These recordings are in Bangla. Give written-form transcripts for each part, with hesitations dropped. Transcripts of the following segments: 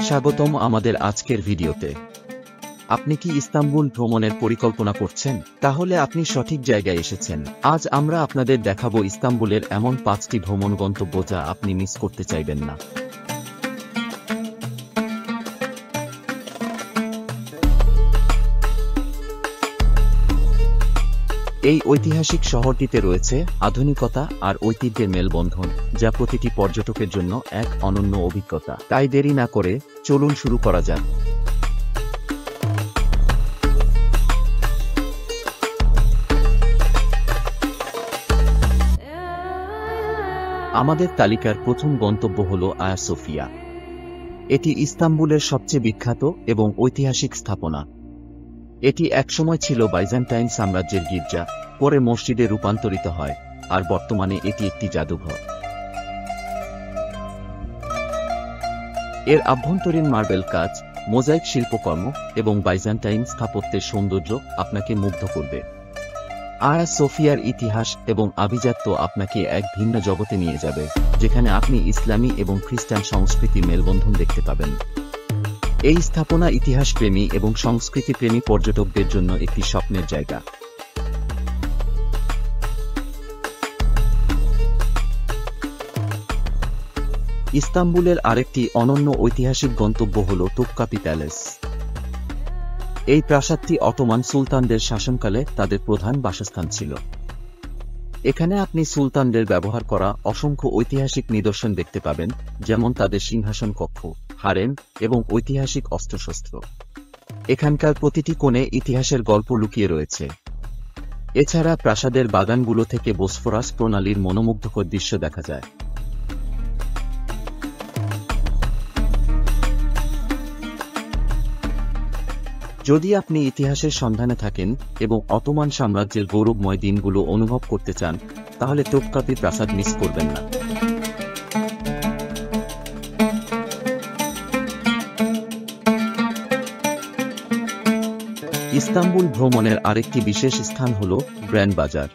স্বাগতম আমাদের আজকের ভিডিওতে। আপনি কি ইস্তাম্বুল ভ্রমণের পরিকল্পনা করছেন? তাহলে আপনি সঠিক জায়গায় এসেছেন। আজ আমরা আপনাদের দেখাবো ইস্তাম্বুলের এমন 5টি ভ্রমণ গন্তব্য যা আপনি মিস করতে চাইবেন না। এই ঐতিহাসিক শহরটিতে রয়েছে আধুনিকতা আর ঐতিহ্যের মেলবন্ধন, যা প্রতিটি পর্যটকের জন্য এক অনন্য অভিজ্ঞতা। তাই দেরি না করে চলুন শুরু করা যাক। আমাদের তালিকার প্রথম গন্তব্য হল আয়া সোফিয়া। এটি ইস্তাম্বুলের সবচেয়ে বিখ্যাত এবং ঐতিহাসিক স্থাপনা। এটি একসময় ছিল বাইজেন্টাইন সাম্রাজ্যের গির্জা, পরে মসজিদে রূপান্তরিত হয়, আর বর্তমানে এটি একটি জাদুঘর। এর আভ্যন্তরীণ মার্বেল কাজ, মোজাইক শিল্পকর্ম এবং বাইজেন্টাইন স্থাপত্যের সৌন্দর্য আপনাকে মুগ্ধ করবে। আয়া সোফিয়ার ইতিহাস এবং আভিজাত্য আপনাকে এক ভিন্ন জগতে নিয়ে যাবে, যেখানে আপনি ইসলামী এবং খ্রিস্টান সংস্কৃতি মেলবন্ধন দেখতে পাবেন। এই স্থাপনা ইতিহাসপ্রেমী এবং সংস্কৃতিপ্রেমী পর্যটকদের জন্য একটি স্বপ্নের জায়গা। ইস্তাম্বুলের আরেকটি অনন্য ঐতিহাসিক গন্তব্য হল তোপকাপি প্যালেস। এই প্রাসাদটি অটোমান সুলতানদের শাসনকালে তাদের প্রধান বাসস্থান ছিল। এখানে আপনি সুলতানদের ব্যবহার করা অসংখ্য ঐতিহাসিক নিদর্শন দেখতে পাবেন, যেমন তাদের সিংহাসন কক্ষ, হারেম এবং ঐতিহাসিক অস্ত্রশস্ত্র। এখানকার প্রতিটি কোণে ইতিহাসের গল্প লুকিয়ে রয়েছে। এছাড়া প্রাসাদের বাগানগুলো থেকে বোসফোরাস প্রণালীর মনোমুগ্ধকর দৃশ্য দেখা যায়। যদি আপনি ইতিহাসের সন্ধানে থাকেন এবং অটোমান সাম্রাজ্যের গৌরবময় দিনগুলো অনুভব করতে চান, তাহলে তোপকাপি প্রাসাদ মিস করবেন না। ইস্তাম্বুল ভ্রমণের আরেকটি বিশেষ স্থান হল গ্র্যান্ড বাজার।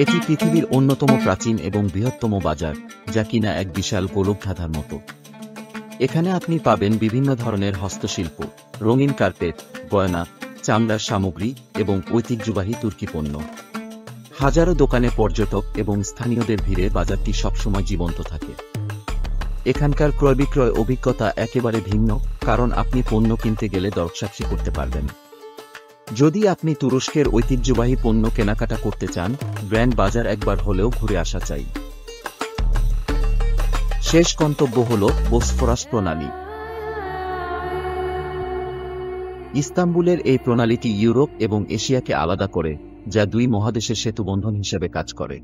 এটি পৃথিবীর অন্যতম প্রাচীন এবং বৃহত্তম বাজার, যা কিনা এক বিশাল গোলকধাঁধার মতো। এখানে আপনি পাবেন বিভিন্ন ধরনের হস্তশিল্প, রঙিন কার্পেট, গয়না, চামড়ার সামগ্রী এবং ঐতিহ্যবাহী তুর্কি পণ্য। হাজারো দোকানে পর্যটক এবং স্থানীয়দের ভিড়ে বাজারটি সবসময় জীবন্ত থাকে। এখানকার ক্রয় বিক্রয় অভিজ্ঞতা একেবারে ভিন্ন, কারণ আপনি পণ্য কিনতে গেলে দরসাক্ষী করতে পারবেন। যদি আপনি তুরস্কের ঐতিহ্যবাহী পণ্য কেনাকাটা করতে চান, গ্র্যান্ড বাজার একবার হলেও ঘুরে আসা চাই। শেষ গন্তব্য হল বোসফোরাস প্রণালী। ইস্তাম্বুলের এই প্রণালীটি ইউরোপ এবং এশিয়াকে আলাদা করে, যা দুই মহাদেশের সেতুবন্ধন হিসেবে কাজ করে।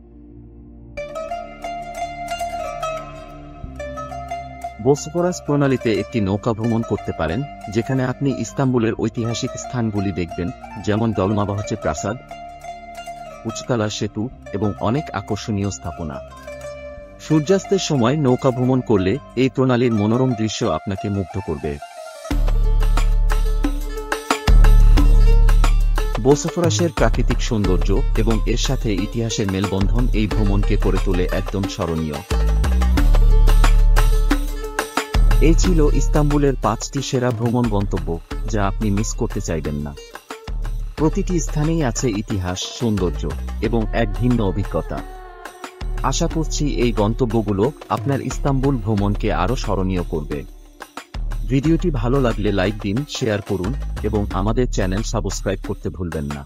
বোসফোরাস প্রণালীতে একটি নৌকা ভ্রমণ করতে পারেন, যেখানে আপনি ইস্তাম্বুলের ঐতিহাসিক স্থানগুলি দেখবেন, যেমন দলমাবাহচে প্রাসাদ, উচতলা সেতু এবং অনেক আকর্ষণীয় স্থাপনা। সূর্যাস্তের সময় নৌকা ভ্রমণ করলে এই প্রণালীর মনোরম দৃশ্য আপনাকে মুগ্ধ করবে। বোসফোরাসের প্রাকৃতিক সৌন্দর্য এবং এর সাথে ইতিহাসের মেলবন্ধন এই ভ্রমণকে করে তোলে একদম স্মরণীয়। এই ছিল ইস্তাম্বুলের 5টি সেরা ভ্রমণ গন্তব্য, যা আপনি মিস করতে চাইবেন না। প্রতিটি স্থানেই আছে ইতিহাস, সৌন্দর্য এবং এক ভিন্ন অভিজ্ঞতা। আশা করছি এই গন্তব্যগুলো আপনার ইস্তাম্বুল ভ্রমণকে আরও স্মরণীয় করবে। ভিডিওটি ভালো লাগলে লাইক দিন, শেয়ার করুন এবং আমাদের চ্যানেল সাবস্ক্রাইব করতে ভুলবেন না।